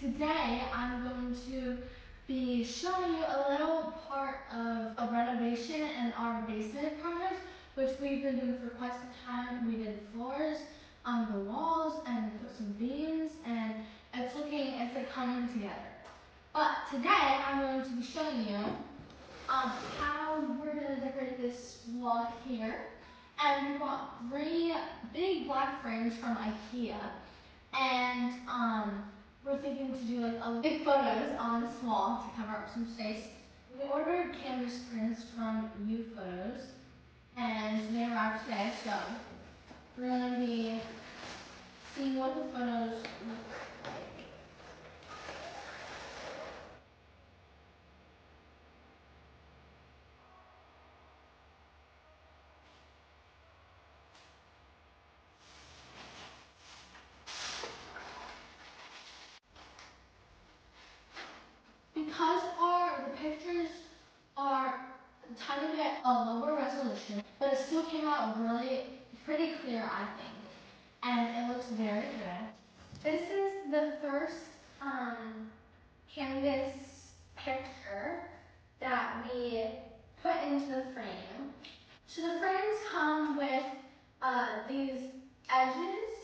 Today I'm going to be showing you a little part of a renovation in our basement project, which we've been doing for quite some time. We did floors on the walls and put some beams, and it's like coming together. But today I'm going to be showing you how we're going to decorate this wall here. And we bought 3 big black frames from IKEA, and we're thinking to do like big photos on this wall to cover up some space. We ordered canvas prints from Photos, and they arrived today, so we're going to be seeing what the photos look like. Because the pictures are a tiny bit lower resolution, but it still came out really pretty clear, I think, and it looks very good. This is the first canvas picture that we put into the frame. So the frames come with these edges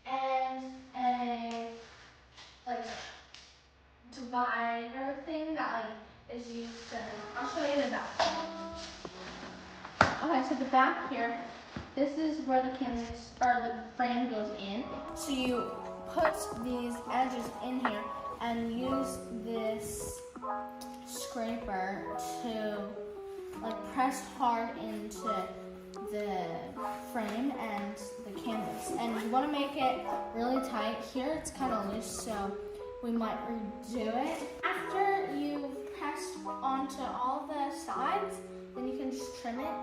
and a divider thing that is used to, I'll show you the back. Okay, so the back here, this is where the canvas or the frame goes in. So you put these edges in here and use this scraper to press hard into the frame and the canvas. And you want to make it really tight. Here it's kind of loose, so we might redo it. After you've pressed onto all the sides, then you can just trim it.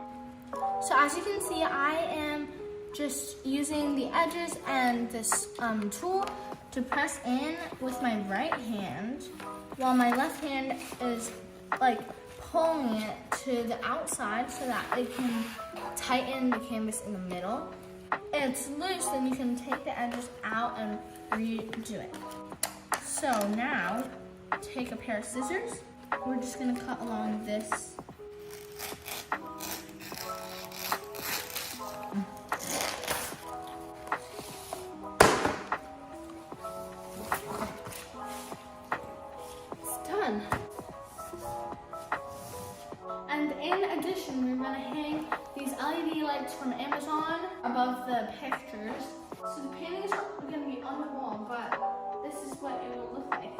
So as you can see, I am just using the edges and this tool to press in with my right hand, while my left hand is pulling it to the outside so that it can tighten the canvas in the middle. If it's loose, then you can take the edges out and redo it. So now, take a pair of scissors. We're just gonna cut along this. It's done. And in addition, we're gonna hang these LED lights from Amazon above the pictures. So the paintings are gonna be on the wall, but this is what it will look like.